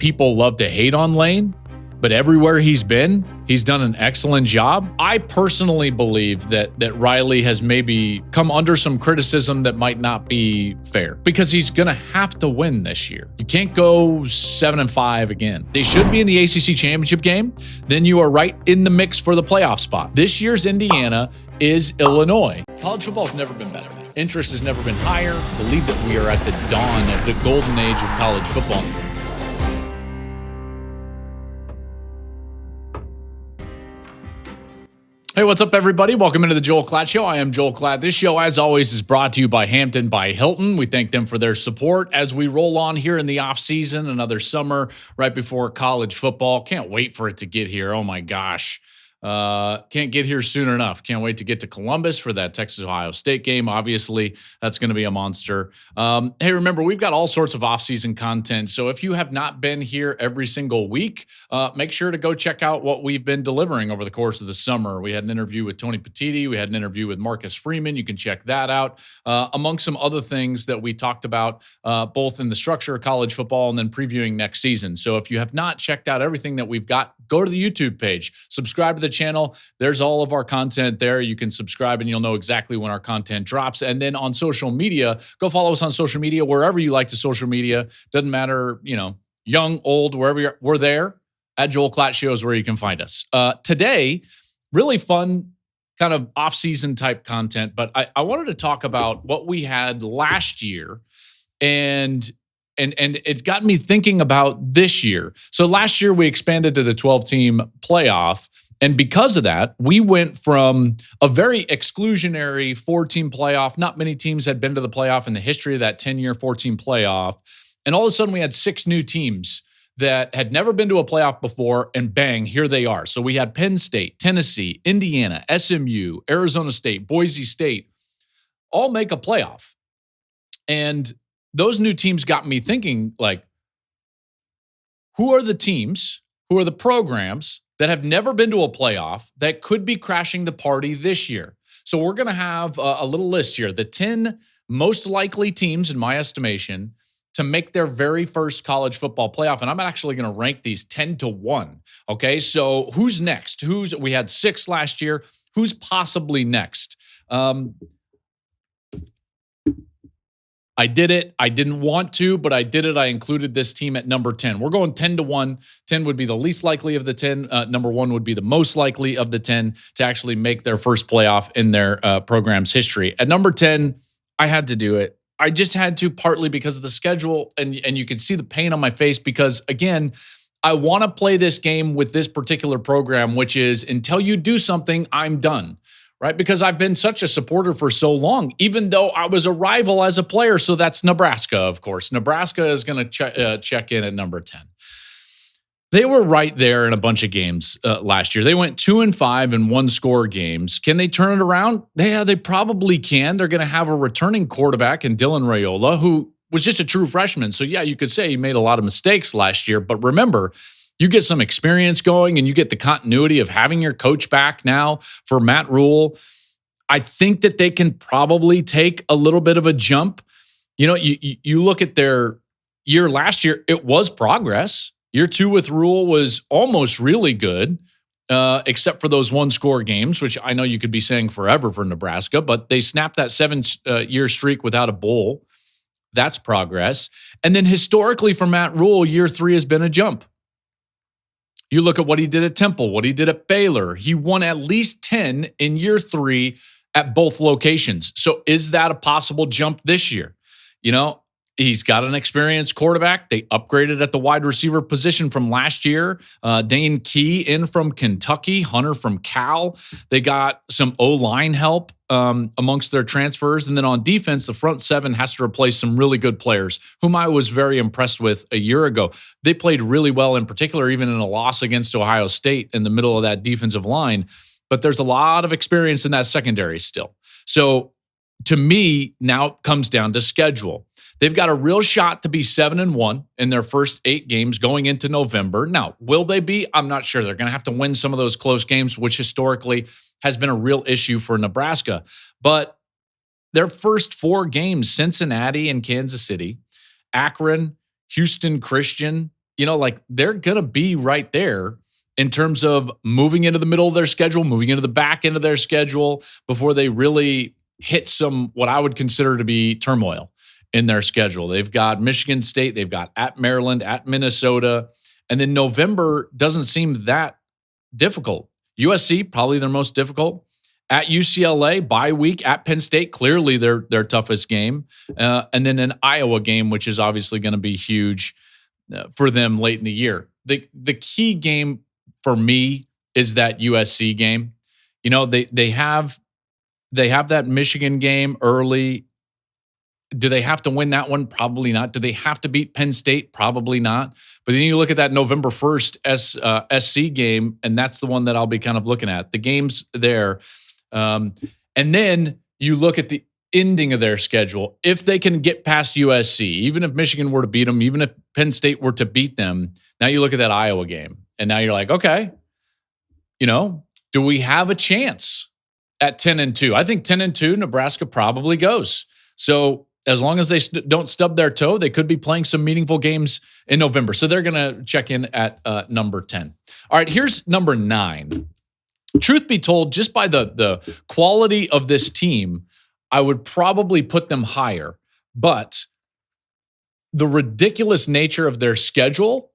people love to hate on Lane, but everywhere he's been, he's done an excellent job. I personally believe that Riley has maybe come under some criticism that might not be fair because he's going to have to win this year. You can't go 7-5 again. They should be in the ACC championship game. Then you are right in the mix for the playoff spot. This year's Indiana is Illinois. College football has never been better. Interest has never been higher. Believe that we are at the dawn of the golden age of college football. Hey, what's up, everybody? Welcome into the Joel Klatt Show. I am Joel Klatt. This show, as always, is brought to you by Hampton by Hilton. We thank them for their support as we roll on here in the off-season, another summer right before college football. Can't wait for it to get here. Oh, my gosh. Can't get here soon enough. Can't wait to get to Columbus for that Texas-Ohio State game. Obviously, that's going to be a monster. Hey, remember, we've got all sorts of off-season content. So if you have not been here every single week, make sure to go check out what we've been delivering over the course of the summer. We had an interview with Tony Petitti. We had an interview with Marcus Freeman. You can check that out, among some other things that we talked about, both in the structure of college football and then previewing next season. So if you have not checked out everything that we've got, go to the YouTube page, subscribe to the channel. There's all of our content there. You can subscribe and you'll know exactly when our content drops. And then on social media, go follow us on social media, wherever you like to social media. Doesn't matter, young, old, wherever you're, we're there. At Joel Klatt Show is where you can find us. Today, really fun kind of off-season type content, but I wanted to talk about what we had last year and it got me thinking about this year. So last year we expanded to the 12-team playoff. And because of that, we went from a very exclusionary 4-team playoff. Not many teams had been to the playoff in the history of that 10-year 4-team playoff. And all of a sudden we had 6 new teams that had never been to a playoff before, and bang, here they are. So we had Penn State, Tennessee, Indiana, SMU, Arizona State, Boise State, all make a playoff. And those new teams got me thinking, like, who are the teams, who are the programs that have never been to a playoff that could be crashing the party this year? So we're going to have a little list here. The 10 most likely teams, in my estimation, to make their very first college football playoff. And I'm actually going to rank these 10-1. Okay, so who's next? We had 6 last year. Who's possibly next? I did it. I didn't want to, but I did it. I included this team at number 10. We're going 10-1. 10 would be the least likely of the 10. Number 1 would be the most likely of the 10 to actually make their first playoff in their program's history. At number 10, I had to do it. I just had to, partly because of the schedule, and you can see the pain on my face because, again, I want to play this game with this particular program, which is until you do something, I'm done. Right? Because I've been such a supporter for so long, even though I was a rival as a player. So that's Nebraska, of course. Nebraska is going to check in at number 10. They were right there in a bunch of games last year. They went 2-5 in one-score games. Can they turn it around? Yeah, they probably can. They're going to have a returning quarterback in Dylan Raiola, who was just a true freshman. So yeah, you could say he made a lot of mistakes last year. But remember, you get some experience going and you get the continuity of having your coach back now for Matt Rule. I think that they can probably take a little bit of a jump. You look at their year last year, it was progress. Year 2 with Rule was almost really good, except for those one-score games, which I know you could be saying forever for Nebraska, but they snapped that 7-year streak without a bowl. That's progress. And then historically for Matt Rule, year 3 has been a jump. You look at what he did at Temple, what he did at Baylor. He won at least 10 in year 3 at both locations. So is that a possible jump this year? He's got an experienced quarterback. They upgraded at the wide receiver position from last year. Dane Key in from Kentucky, Hunter from Cal. They got some O-line help amongst their transfers. And then on defense, the front 7 has to replace some really good players, whom I was very impressed with a year ago. They played really well, in particular, even in a loss against Ohio State in the middle of that defensive line. But there's a lot of experience in that secondary still. So to me, now it comes down to schedule. They've got a real shot to be 7-1 in their first 8 games going into November. Now, will they be? I'm not sure. They're going to have to win some of those close games, which historically has been a real issue for Nebraska. But their first 4 games, Cincinnati and Kansas City, Akron, Houston Christian, like they're going to be right there in terms of moving into the middle of their schedule, moving into the back end of their schedule before they really hit some, what I would consider to be turmoil in their schedule. They've got Michigan State, they've got at Maryland, at Minnesota, and then November doesn't seem that difficult. USC, probably their most difficult. At UCLA, bye week. At Penn State, clearly their toughest game. And then an Iowa game, which is obviously going to be huge for them late in the year. The key game for me is that USC game. They have that Michigan game early. Do they have to win that one? Probably not. Do they have to beat Penn State? Probably not. But then you look at that November 1st SC game, and that's the one that I'll be kind of looking at. The games there. And then you look at the ending of their schedule. If they can get past USC, even if Michigan were to beat them, even if Penn State were to beat them, now you look at that Iowa game, and now you're like, okay, do we have a chance at 10-2? I think 10-2, Nebraska probably goes. So as long as they don't stub their toe, they could be playing some meaningful games in November. So they're going to check in at number 10. All right, here's number 9. Truth be told, just by the quality of this team, I would probably put them higher. But the ridiculous nature of their schedule,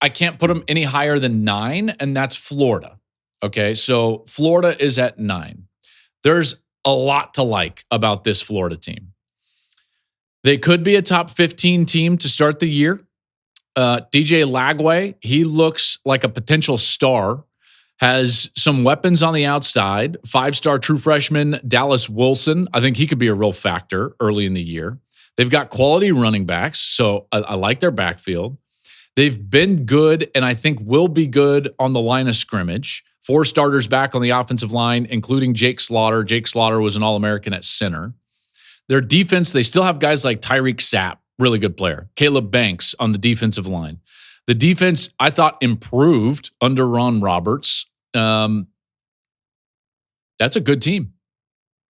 I can't put them any higher than 9, and that's Florida. Okay, so Florida is at 9. There's a lot to like about this Florida team. They could be a top 15 team to start the year. DJ Lagway, he looks like a potential star. Has some weapons on the outside. 5-star true freshman Dallas Wilson. I think he could be a real factor early in the year. They've got quality running backs, so I like their backfield. They've been good, and I think will be good on the line of scrimmage. 4 starters back on the offensive line, including Jake Slaughter. Jake Slaughter was an All-American at center. Their defense, they still have guys like Tyreek Sapp, really good player. Caleb Banks on the defensive line. The defense, I thought, improved under Ron Roberts. That's a good team.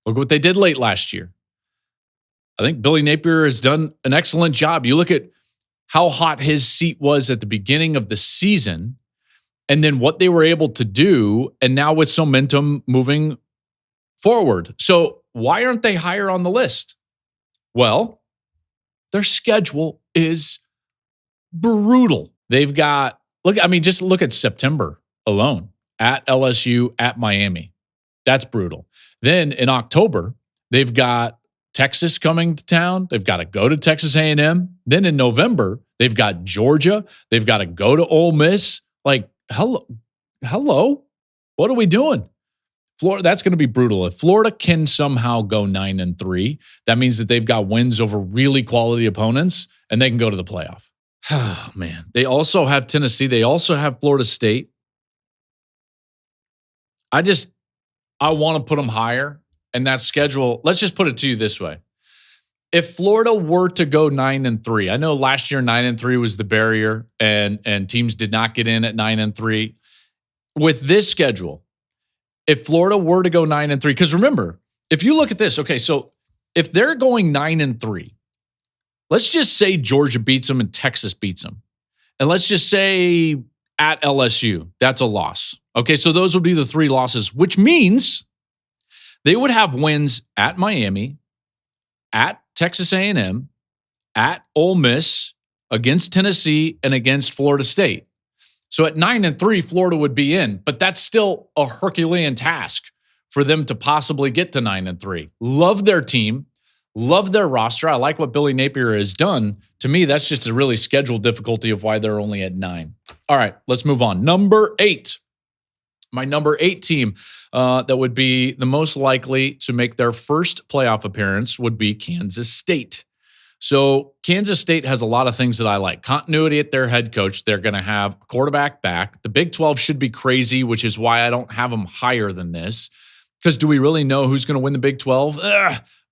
Look what they did late last year. I think Billy Napier has done an excellent job. You look at how hot his seat was at the beginning of the season, and then what they were able to do, and now with some momentum moving forward. So why aren't they higher on the list? Well, their schedule is brutal. They've got, just look at September alone. At LSU, at Miami. That's brutal. Then in October, they've got Texas coming to town. They've got to go to Texas A&M. Then in November, they've got Georgia. They've got to go to Ole Miss. Hello? What are we doing? Florida, that's going to be brutal. If Florida can somehow go 9-3, that means that they've got wins over really quality opponents, and they can go to the playoff. Oh, man. They also have Tennessee. They also have Florida State. I want to put them higher, and that schedule, let's just put it to you this way. If Florida were to go 9-3, I know last year 9-3 was the barrier, and teams did not get in at 9-3. With this schedule, if Florida were to go 9-3, because remember, if you look at this, okay, so if they're going 9-3, let's just say Georgia beats them and Texas beats them. And let's just say at LSU, that's a loss. Okay, so those would be the 3 losses, which means they would have wins at Miami, at Texas A&M, at Ole Miss, against Tennessee, and against Florida State. So at 9-3, Florida would be in, but that's still a Herculean task for them to possibly get to 9-3. Love their team, love their roster. I like what Billy Napier has done. To me, that's just a really scheduled difficulty of why they're only at 9. All right, let's move on. Number 8. My number 8 team that would be the most likely to make their first playoff appearance would be Kansas State. So Kansas State has a lot of things that I like. Continuity at their head coach. They're going to have a quarterback back. The Big 12 should be crazy, which is why I don't have them higher than this. Because do we really know who's going to win the Big 12?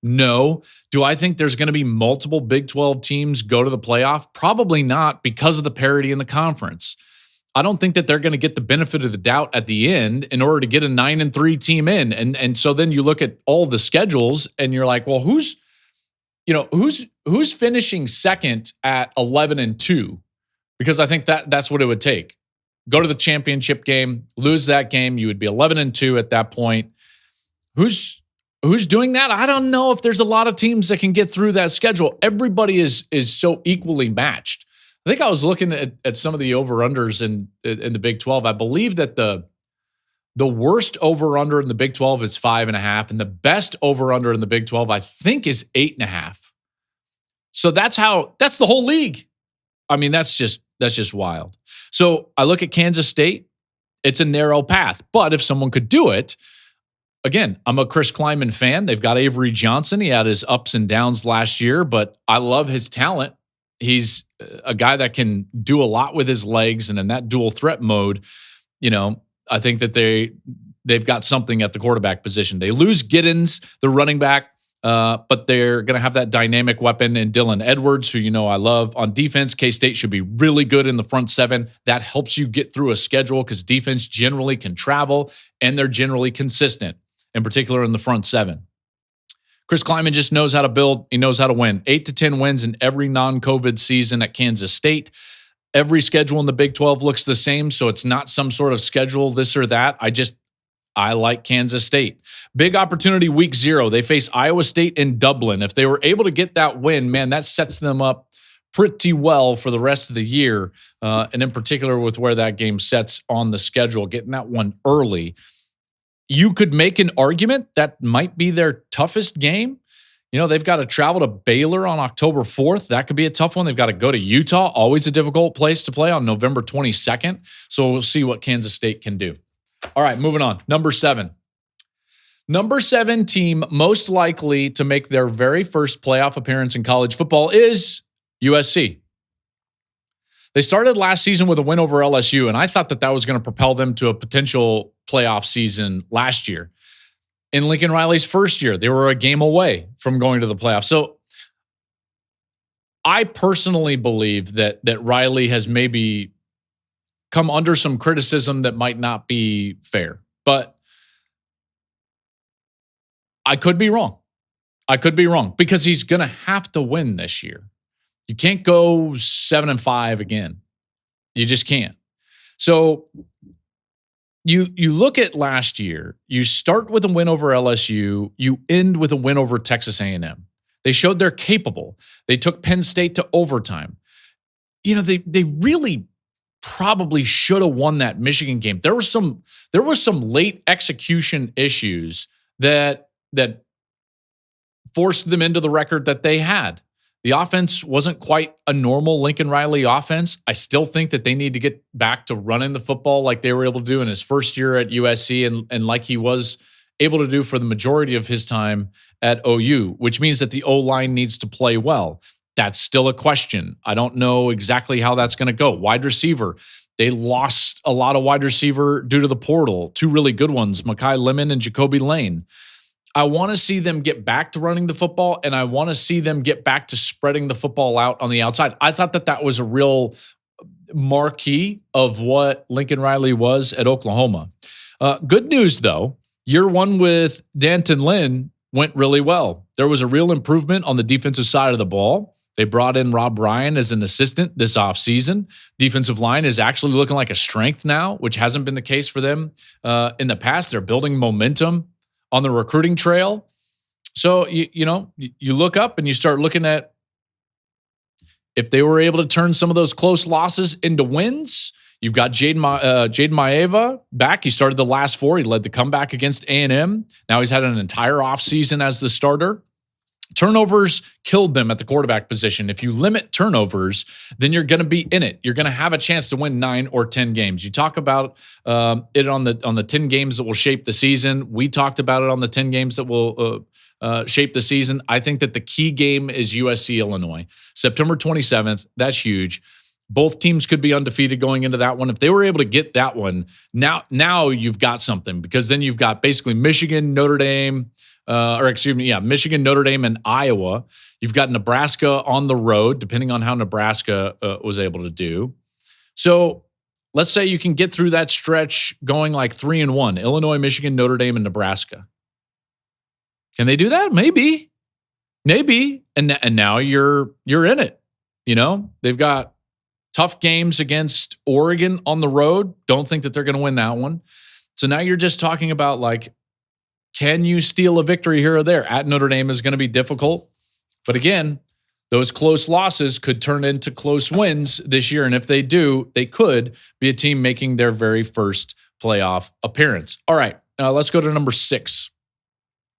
No. Do I think there's going to be multiple Big 12 teams go to the playoff? Probably not, because of the parity in the conference. I don't think that they're going to get the benefit of the doubt at the end in order to get a 9-3 team in. And so then you look at all the schedules and you're like, well, who's finishing second at 11-2? because I think that's what it would take. Go to the championship game, lose that game, you would be 11-2 at that point. Who's doing that? I don't know if there's a lot of teams that can get through that schedule. Everybody is so equally matched. I think I was looking at some of the over-unders in the Big 12. I believe that the worst over-under in the Big 12 is 5.5, and the best over-under in the Big 12, I think, is 8.5. So that's the whole league. I mean, that's just wild. So I look at Kansas State. It's a narrow path, but if someone could do it, again, I'm a Chris Kleiman fan. They've got Avery Johnson. He had his ups and downs last year, but I love his talent. He's a guy that can do a lot with his legs, and in that dual threat mode, I think that they've got something at the quarterback position. They lose Giddens, the running back, but they're going to have that dynamic weapon in Dylan Edwards, who I love. On defense, K-State should be really good in the front seven. That helps you get through a schedule because defense generally can travel, and they're generally consistent, in particular in the front seven. Chris Kleiman just knows how to build. He knows how to win. 8 to 10 wins in every non-COVID season at Kansas State. Every schedule in the Big 12 looks the same, so it's not some sort of schedule, this or that. I like Kansas State. Big opportunity week 0. They face Iowa State in Dublin. If they were able to get that win, man, that sets them up pretty well for the rest of the year, and in particular with where that game sets on the schedule, getting that one early. You could make an argument that might be their toughest game. They've got to travel to Baylor on October 4th. That could be a tough one. They've got to go to Utah, always a difficult place to play, on November 22nd. So we'll see what Kansas State can do. All right, moving on. Number 7. Number 7 team most likely to make their very first playoff appearance in college football is USC. They started last season with a win over LSU, and I thought that was going to propel them to a potential playoff season last year. In Lincoln Riley's first year, they were a game away from going to the playoffs. So I personally believe that Riley has maybe come under some criticism that might not be fair, but I could be wrong. Because he's going to have to win this year. You can't go 7-5 again. You just can't. So you look at last year, you start with a win over LSU, you end with a win over Texas A&M. They showed they're capable. They took Penn State to overtime. They really probably should have won that Michigan game. There was some late execution issues that forced them into the record that they had. The offense wasn't quite a normal Lincoln Riley offense. I still think that they need to get back to running the football like they were able to do in his first year at USC and like he was able to do for the majority of his time at OU, which means that the O-line needs to play well. That's still a question. I don't know exactly how that's going to go. Wide receiver, they lost a lot of wide receiver due to the portal. 2 really good ones, Mekhi Lemon and Jacoby Lane. I want to see them get back to running the football, and I want to see them get back to spreading the football out on the outside. I thought that was a real marquee of what Lincoln Riley was at Oklahoma. Good news, though. Year 1 with D'Anton Lynn went really well. There was a real improvement on the defensive side of the ball. They brought in Rob Ryan as an assistant this offseason. Defensive line is actually looking like a strength now, which hasn't been the case for them in the past. They're building momentum on the recruiting trail. So, you look up and you start looking at if they were able to turn some of those close losses into wins. You've got Jaden Maeva back. He started the last 4. He led the comeback against A&M. Now he's had an entire offseason as the starter. Turnovers killed them at the quarterback position. If you limit turnovers, then you're going to be in it. You're going to have a chance to win 9 or 10 games. You talk about it on the 10 games that will shape the season. We talked about it on the 10 games that will shape the season. I think that the key game is USC Illinois. September 27th. That's huge. Both teams could be undefeated going into that one. If they were able to get that one, now you've got something, because then you've got basically Michigan, Notre Dame, Michigan, Notre Dame, and Iowa. You've got Nebraska on the road, depending on how Nebraska was able to do. So let's say you can get through that stretch going like 3-1, Illinois, Michigan, Notre Dame, and Nebraska. Can they do that? Maybe. And now you're in it. They've got Tough games against Oregon on the road. Don't think that they're going to win that one. So now you're just talking about, like, can you steal a victory here or there? At Notre Dame is going to be difficult. But again, those close losses could turn into close wins this year. And if they do, they could be a team making their very first playoff appearance. All right, let's go to number 6.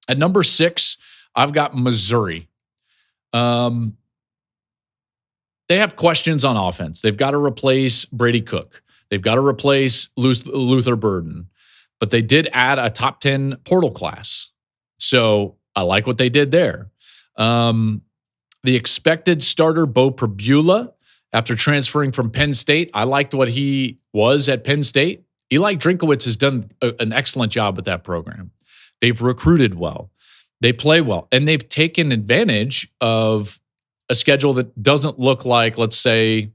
At number 6, I've got Missouri. They have questions on offense. They've got to replace Brady Cook. They've got to replace Luther Burden. But they did add a top 10 portal class. So I like what they did there. The expected starter, Bo Pribula, after transferring from Penn State, I liked what he was at Penn State. Eli Drinkowitz has done an excellent job with that program. They've recruited well. They play well. And they've taken advantage of a schedule that doesn't look like, let's say,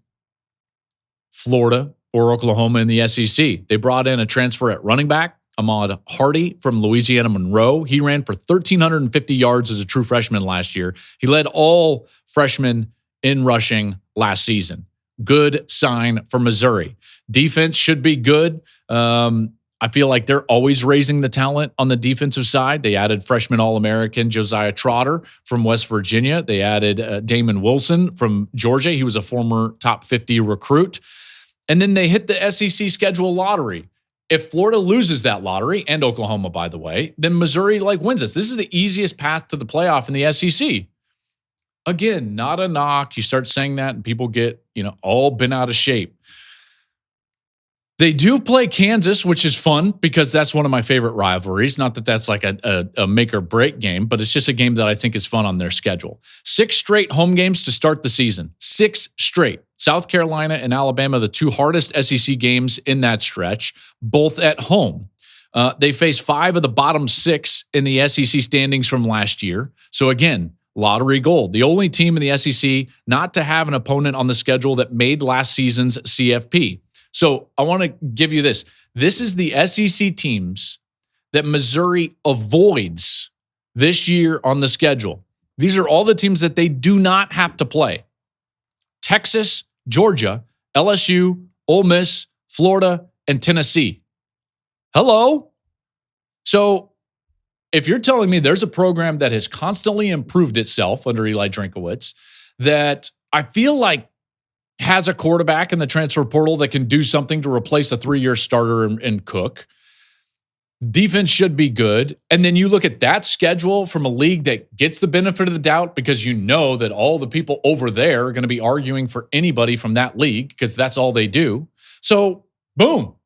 Florida or Oklahoma in the SEC. They brought in a transfer at running back, Ahmad Hardy from Louisiana Monroe. He ran for 1,350 yards as a true freshman last year. He led all freshmen in rushing last season. Good sign for Missouri. Defense should be good. I feel like they're always raising the talent on the defensive side. They added freshman All-American Josiah Trotter from West Virginia. They added Damon Wilson from Georgia. He was a former top 50 recruit. And then they hit the SEC schedule lottery. If Florida loses that lottery, and Oklahoma, by the way, then Missouri wins this. This is the easiest path to the playoff in the SEC. Again, not a knock. You start saying that and people get, all bent out of shape. They do play Kansas, which is fun because that's one of my favorite rivalries. Not that that's like a make or break game, but it's just a game that I think is fun on their schedule. 6 straight home games to start the season. 6 straight. South Carolina and Alabama, the 2 hardest SEC games in that stretch, both at home. They face 5 of the bottom 6 in the SEC standings from last year. So again, lottery gold. The only team in the SEC not to have an opponent on the schedule that made last season's CFP. So I want to give you this. This is the SEC teams that Missouri avoids this year on the schedule. These are all the teams that they do not have to play. Texas, Georgia, LSU, Ole Miss, Florida, and Tennessee. Hello? So if you're telling me there's a program that has constantly improved itself under Eli Drinkowitz, that I feel like has a quarterback in the transfer portal that can do something to replace a 3-year starter in Cook. Defense should be good. And then you look at that schedule from a league that gets the benefit of the doubt because you know that all the people over there are going to be arguing for anybody from that league because that's all they do. So, boom,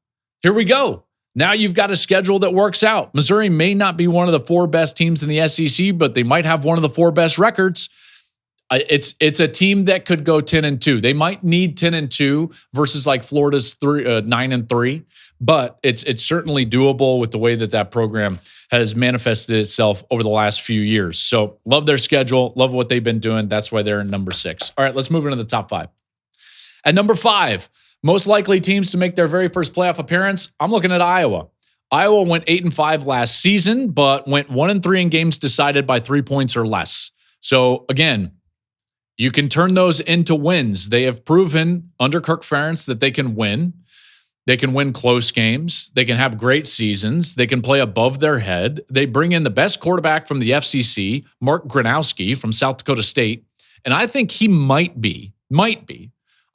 here we go. Now you've got a schedule that works out. Missouri may not be one of the 4 best teams in the SEC, but they might have one of the 4 best records. It's a team that could go 10-2. They might need 10-2 versus like Florida's 9-3, but it's certainly doable with the way that program has manifested itself over the last few years. So love their schedule, love what they've been doing. That's why they're in number 6. All right, let's move into the top 5. At number 5, most likely teams to make their very first playoff appearance, I'm looking at Iowa. Iowa went 8-5 last season, but went 1-3 in games decided by 3 points or less. So again, you can turn those into wins. They have proven under Kirk Ferentz that they can win. They can win close games. They can have great seasons. They can play above their head. They bring in the best quarterback from the FCC, Mark Gronowski from South Dakota State. And I think he might be.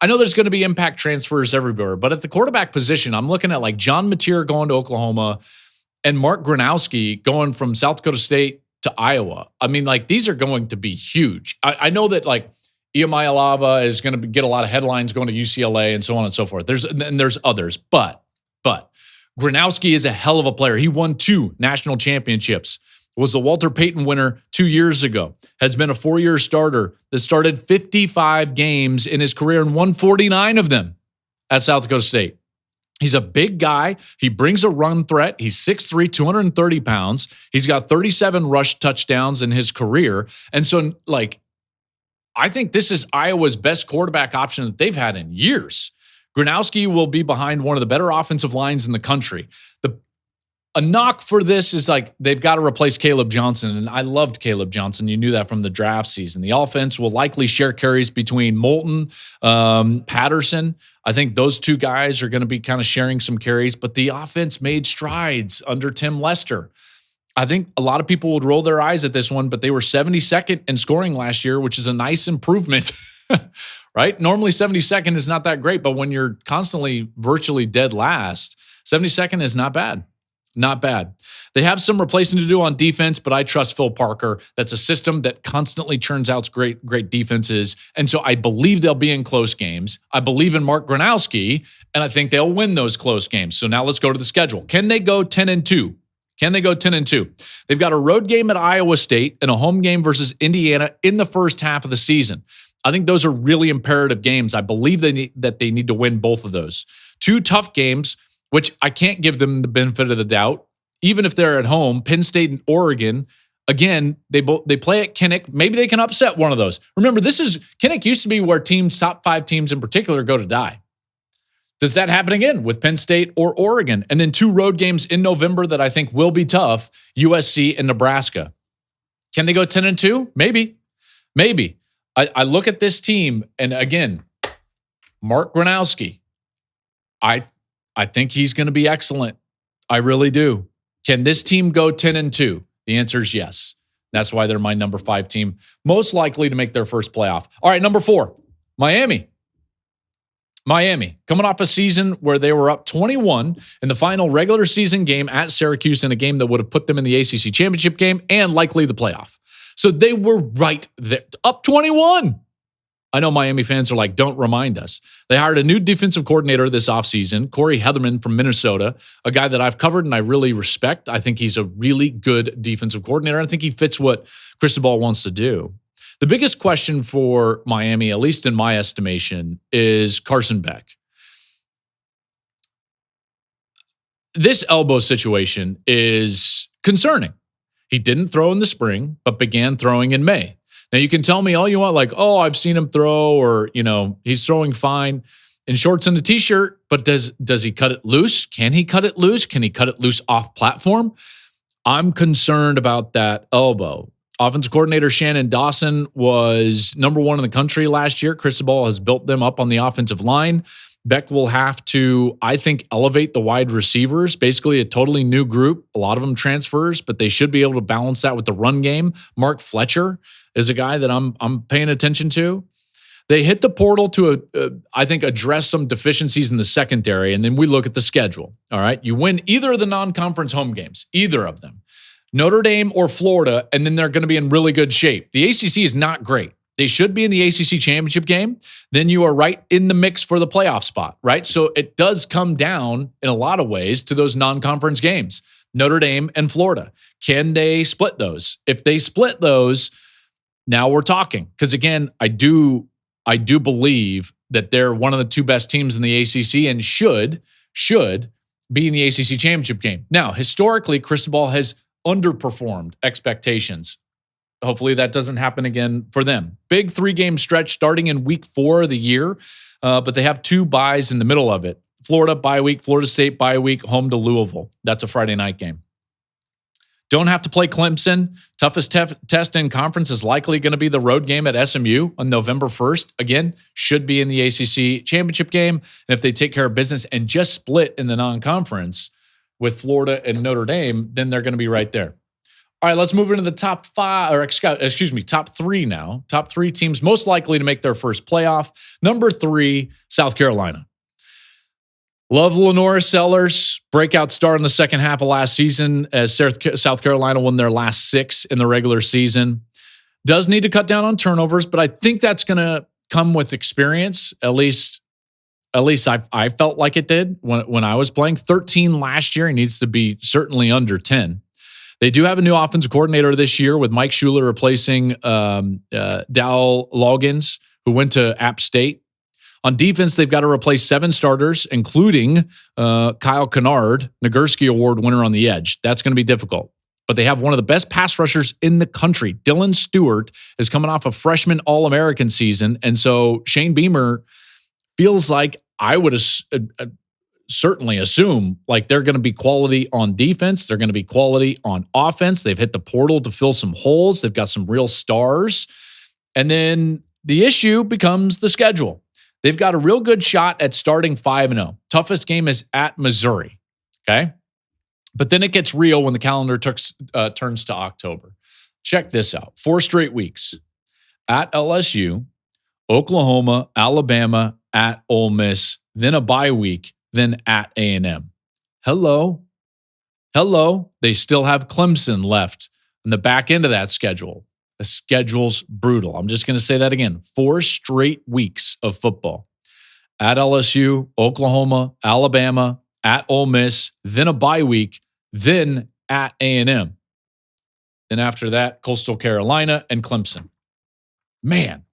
I know there's going to be impact transfers everywhere, but at the quarterback position, I'm looking at like John Mateer going to Oklahoma and Mark Gronowski going from South Dakota State to Iowa. I mean, these are going to be huge. I know that Iamaialava is going to get a lot of headlines going to UCLA and so on and so forth. There's others, but Gronowski is a hell of a player. He won 2 national championships, was the Walter Payton winner 2 years ago, has been a 4-year starter that started 55 games in his career and won 49 of them at South Dakota State. He's a big guy. He brings a run threat. He's 6'3", 230 pounds. He's got 37 rush touchdowns in his career. And so, I think this is Iowa's best quarterback option that they've had in years. Gronowski will be behind one of the better offensive lines in the country. A knock for this is like they've got to replace Caleb Johnson, and I loved Caleb Johnson. You knew that from the draft season. The offense will likely share carries between Moulton, Patterson. I think those two guys are going to be kind of sharing some carries, but the offense made strides under Tim Lester. I think a lot of people would roll their eyes at this one, but they were 72nd in scoring last year, which is a nice improvement, right? Normally 72nd is not that great, but when you're constantly virtually dead last, 72nd is not bad. Not bad. They have some replacing to do on defense, but I trust Phil Parker. That's a system that constantly churns out great defenses. And so I believe they'll be in close games. I believe in Mark Gronowski, and I think they'll win those close games. So now let's go to the schedule. Can they go 10-2? Can they go 10-2? They've got a road game at Iowa State and a home game versus Indiana in the first half of the season. I think those are really imperative games. I believe that they need to win both of those. Two tough games, which I can't give them the benefit of the doubt, even if they're at home. Penn State and Oregon, again, they play at Kinnick. Maybe they can upset one of those. Remember, Kinnick used to be where top 5 teams in particular go to die. Does that happen again with Penn State or Oregon? And then 2 road games in November that I think will be tough, USC and Nebraska. Can they go 10-2? Maybe. I look at this team, and again, Mark Gronowski, I think he's going to be excellent. I really do. Can this team go 10-2? The answer is yes. That's why they're my number 5 team, most likely to make their first playoff. All right, number 4, Miami. Coming off a season where they were up 21 in the final regular season game at Syracuse in a game that would have put them in the ACC championship game and likely the playoff. So they were right there, up 21. I know Miami fans are like, don't remind us. They hired a new defensive coordinator this offseason, Corey Heatherman from Minnesota, a guy that I've covered and I really respect. I think he's a really good defensive coordinator. I think he fits what Cristobal wants to do. The biggest question for Miami, at least in my estimation, is Carson Beck. This elbow situation is concerning. He didn't throw in the spring, but began throwing in May. Now, you can tell me all you want, like, oh, I've seen him throw, or, he's throwing fine in shorts and a T-shirt, but does he cut it loose? Can he cut it loose? Can he cut it loose off platform? I'm concerned about that elbow. Offensive coordinator Shannon Dawson was number 1 in the country last year. Cristobal has built them up on the offensive line. Beck will have to, I think, elevate the wide receivers, basically a totally new group. A lot of them transfers, but they should be able to balance that with the run game. Mark Fletcher is a guy that I'm paying attention to. They hit the portal to, I think, address some deficiencies in the secondary, and then we look at the schedule. All right, you win either of the non-conference home games, either of them, Notre Dame or Florida, and then they're going to be in really good shape. The ACC is not great. They should be in the ACC championship game. Then you are right in the mix for the playoff spot, right? So it does come down in a lot of ways to those non-conference games, Notre Dame and Florida. Can they split those? If they split those, now we're talking. Because again, I do believe that they're one of the 2 best teams in the ACC and should be in the ACC championship game. Now, historically, Cristobal has underperformed expectations. Hopefully that doesn't happen again for them. Big 3-game stretch starting in week 4 of the year, but they have 2 byes in the middle of it. Florida bye week, Florida State bye week, home to Louisville. That's a Friday night game. Don't have to play Clemson. Toughest test in conference is likely going to be the road game at SMU on November 1st. Again, should be in the ACC championship game. And if they take care of business and just split in the non-conference with Florida and Notre Dame, then they're going to be right there. All right, let's move into the top 3 now. Top 3 teams most likely to make their first playoff. Number 3, South Carolina. Love Lenora Sellers, breakout star in the second half of last season as South Carolina won their last 6 in the regular season. Does need to cut down on turnovers, but I think that's going to come with experience. At least I felt like it did when I was playing. 13 last year. He needs to be certainly under 10. They do have a new offensive coordinator this year with Mike Schuler replacing Dal Loggins, who went to App State. On defense, they've got to replace 7 starters, including Kyle Kennard, Nagurski Award winner on the edge. That's going to be difficult. But they have one of the best pass rushers in the country. Dylan Stewart is coming off a freshman All-American season. And so Shane Beamer feels like I would certainly assume like they're going to be quality on defense. They're going to be quality on offense. They've hit the portal to fill some holes. They've got some real stars. And then the issue becomes the schedule. They've got a real good shot at starting 5-0. Toughest game is at Missouri. Okay. But then it gets real when the calendar turns to October. Check this out. 4 straight weeks at LSU, Oklahoma, Alabama, at Ole Miss, then a bye week, then at A&M. Hello. They still have Clemson left in the back end of that schedule. The schedule's brutal. I'm just going to say that again. 4 straight weeks of football. At LSU, Oklahoma, Alabama, at Ole Miss, then a bye week, then at A&M. Then after that, Coastal Carolina and Clemson. Man,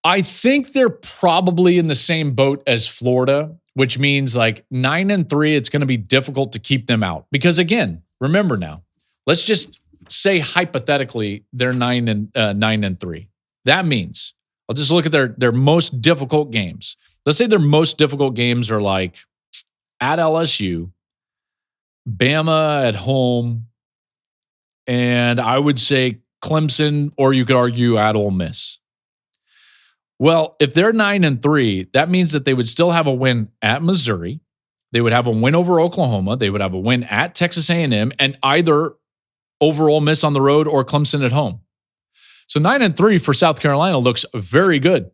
I think they're probably in the same boat as Florida, which means like 9-3, it's going to be difficult to keep them out. Because again, remember now, let's just say hypothetically they're 9-3. That means I'll just look at their most difficult games. Let's say their most difficult games are like at LSU, Bama at home, and I would say Clemson, or you could argue at Ole Miss. Well, if they're 9-3, that means that they would still have a win at Missouri. They would have a win over Oklahoma. They would have a win at Texas A&M, and either over Ole Miss on the road or Clemson at home. So 9-3 for South Carolina looks very good.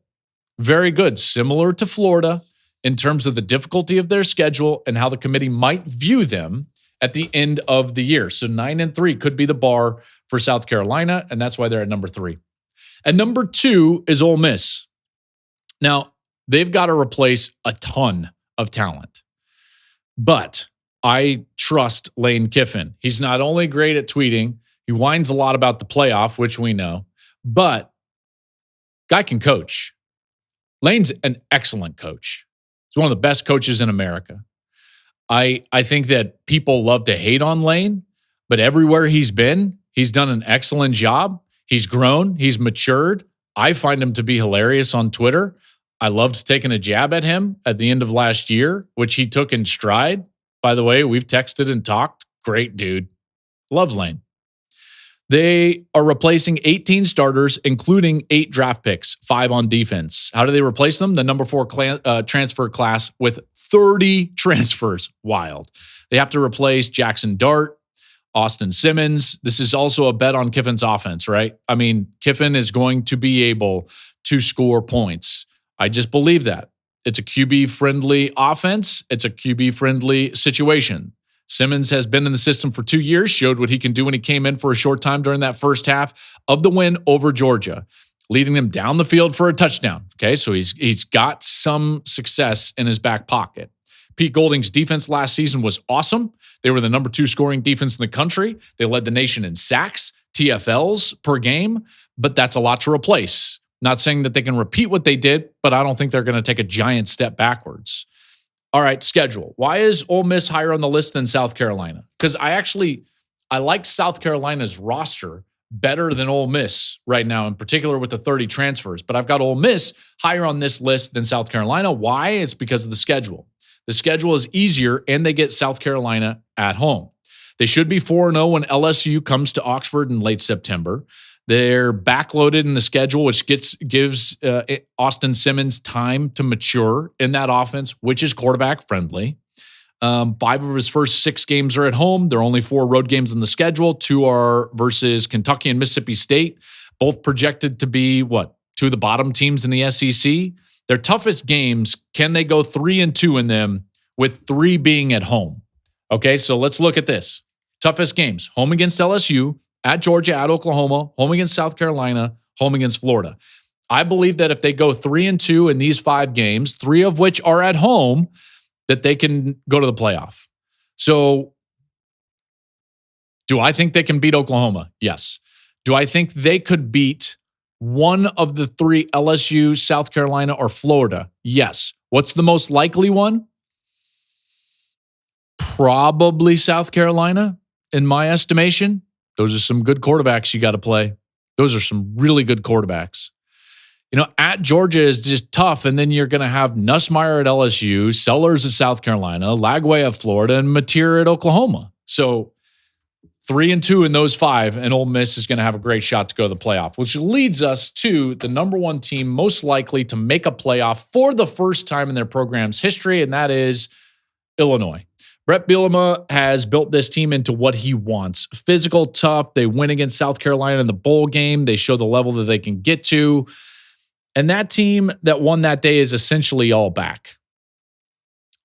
Very good. Similar to Florida in terms of the difficulty of their schedule and how the committee might view them at the end of the year. So 9-3 could be the bar for South Carolina, and that's why they're at number 3. At number 2 is Ole Miss. Now, they've got to replace a ton of talent. But I trust Lane Kiffin. He's not only great at tweeting, he whines a lot about the playoff, which we know, but guy can coach. Lane's an excellent coach. He's one of the best coaches in America. I think that people love to hate on Lane, but everywhere he's been, he's done an excellent job. He's grown. He's matured. I find him to be hilarious on Twitter. I loved taking a jab at him at the end of last year, which he took in stride. By the way, we've texted and talked. Great dude. Loves Lane. They are replacing 18 starters, including 8 draft picks, 5 on defense. How do they replace them? The number 4 transfer class with 30 transfers. Wild. They have to replace Jackson Dart, Austin Simmons. This is also a bet on Kiffin's offense, right? I mean, Kiffin is going to be able to score points. I just believe that. It's a QB-friendly offense. It's a QB-friendly situation. Simmons has been in the system for 2 years, showed what he can do when he came in for a short time during that first half of the win over Georgia, leading them down the field for a touchdown. Okay, so he's got some success in his back pocket. Pete Golding's defense last season was awesome. They were the number 2 scoring defense in the country. They led the nation in sacks, TFLs per game, but that's a lot to replace. Not saying that they can repeat what they did, but I don't think they're going to take a giant step backwards. All right, schedule. Why is Ole Miss higher on the list than South Carolina? Because I like South Carolina's roster better than Ole Miss right now, in particular with the 30 transfers. But I've got Ole Miss higher on this list than South Carolina. Why? It's because of the schedule. The schedule is easier, and they get South Carolina at home. They should be 4-0 when LSU comes to Oxford in late September. They're backloaded in the schedule, which gives Austin Simmons time to mature in that offense, which is quarterback friendly. 5 of his first 6 games are at home. There are only 4 road games in the schedule. 2 are versus Kentucky and Mississippi State, both projected to be 2 of the bottom teams in the SEC. Their toughest games, can they go 3-2 in them with 3 being at home? Okay, so let's look at this. Toughest games: home against LSU, at Georgia, at Oklahoma, home against South Carolina, home against Florida. I believe that if they go 3-2 in these 5 games, 3 of which are at home, that they can go to the playoff. So, do I think they can beat Oklahoma? Yes. Do I think they could beat one of the 3, LSU, South Carolina, or Florida? Yes. What's the most likely one? Probably South Carolina, in my estimation. Those are some good quarterbacks you got to play. Those are some really good quarterbacks. At Georgia is just tough. And then you're going to have Nussmeier at LSU, Sellers at South Carolina, Lagway at Florida, and Mateer at Oklahoma. So 3-2 in those 5, and Ole Miss is going to have a great shot to go to the playoff, which leads us to the number 1 team most likely to make a playoff for the first time in their program's history, and that is Illinois. Bret Bielema has built this team into what he wants. Physical, tough. They win against South Carolina in the bowl game. They show the level that they can get to. And that team that won that day is essentially all back.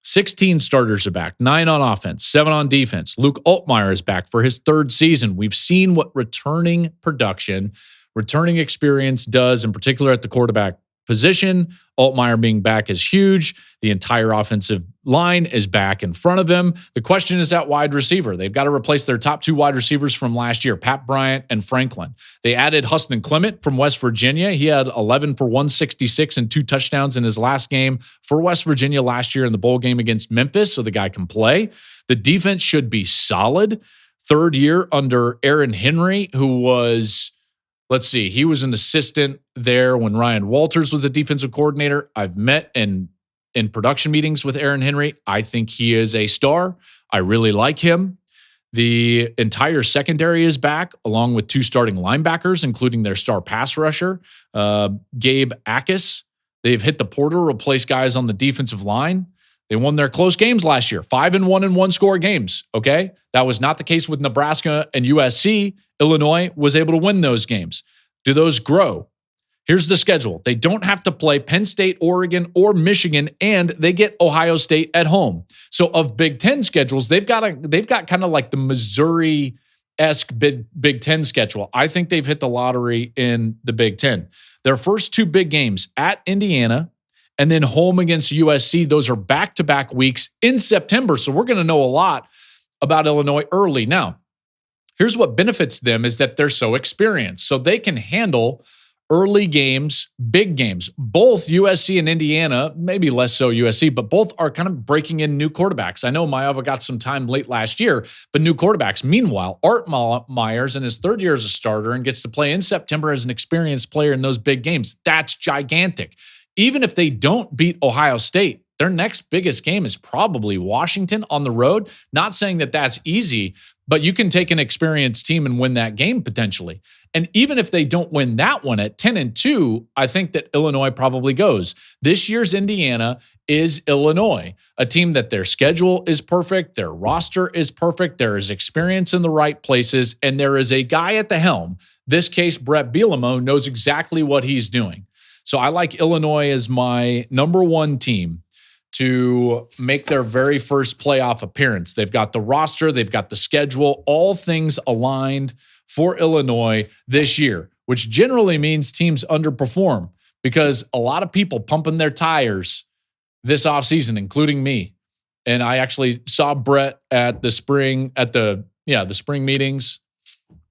16 starters are back, 9 on offense, 7 on defense. Luke Altmaier is back for his 3rd season. We've seen what returning production, returning experience does, in particular at the quarterback position. Altmaier being back is huge. The entire offensive line is back in front of him. The question is at wide receiver. They've got to replace their top 2 wide receivers from last year, Pat Bryant and Franklin. They added Huston Clement from West Virginia. He had 11 for 166 and 2 touchdowns in his last game for West Virginia last year in the bowl game against Memphis, so the guy can play. The defense should be solid. 3rd year under Aaron Henry, who was... he was an assistant there when Ryan Walters was the defensive coordinator. I've met in production meetings with Aaron Henry. I think he is a star. I really like him. The entire secondary is back, along with 2 starting linebackers, including their star pass rusher, Gabe Akis. They've hit the portal, replaced guys on the defensive line. They won their close games last year, 5-1 in 1-score games, okay? That was not the case with Nebraska and USC. Illinois was able to win those games. Do those grow? Here's the schedule. They don't have to play Penn State, Oregon, or Michigan, and they get Ohio State at home. So of Big Ten schedules, they've got kind of like the Missouri-esque Big Ten schedule. I think they've hit the lottery in the Big Ten. Their first 2 big games at Indiana and then home against USC. Those are back-to-back weeks in September. So we're going to know a lot about Illinois early. Now, here's what benefits them is that they're so experienced. So they can handle early games, big games. Both USC and Indiana, maybe less so USC, but both are kind of breaking in new quarterbacks. I know Maeva got some time late last year, but new quarterbacks. Meanwhile, Art Myers in his 3rd year as a starter and gets to play in September as an experienced player in those big games. That's gigantic. Even if they don't beat Ohio State, their next biggest game is probably Washington on the road. Not saying that that's easy, but you can take an experienced team and win that game potentially. And even if they don't win that one at 10-2, I think that Illinois probably goes. This year's Indiana is Illinois, a team that their schedule is perfect, their roster is perfect, there is experience in the right places, and there is a guy at the helm. This case, Bret Bielema, knows exactly what he's doing. So I like Illinois as my number 1 team to make their very first playoff appearance. They've got the roster, they've got the schedule, all things aligned for Illinois this year, which generally means teams underperform because a lot of people pumping their tires this offseason, including me. And I actually saw Bret at the spring meetings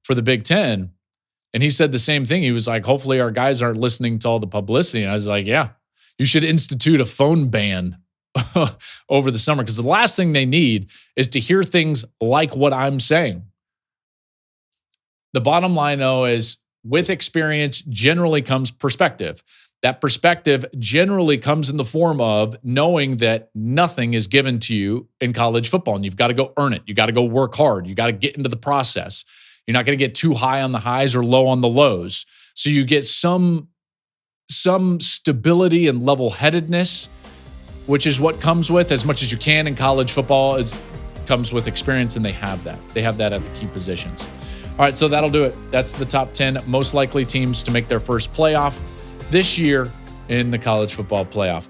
for the Big Ten. And he said the same thing. He was like, hopefully our guys aren't listening to all the publicity. And I was like, yeah, you should institute a phone ban over the summer because the last thing they need is to hear things like what I'm saying. The bottom line, though, is with experience generally comes perspective. That perspective generally comes in the form of knowing that nothing is given to you in college football, and you've got to go earn it. You got to go work hard. You got to get into the process. You're not going to get too high on the highs or low on the lows. So you get some stability and level-headedness, which is what comes with, as much as you can in college football, comes with experience, and they have that. They have that at the key positions. All right, so that'll do it. That's the top 10 most likely teams to make their first playoff this year in the college football playoff.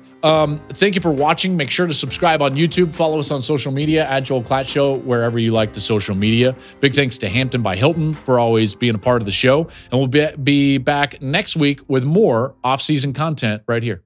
Thank you for watching. Make sure to subscribe on YouTube. Follow us on social media at Joel Klatt Show, wherever you like the social media. Big thanks to Hampton by Hilton for always being a part of the show. And we'll be back next week with more off-season content right here.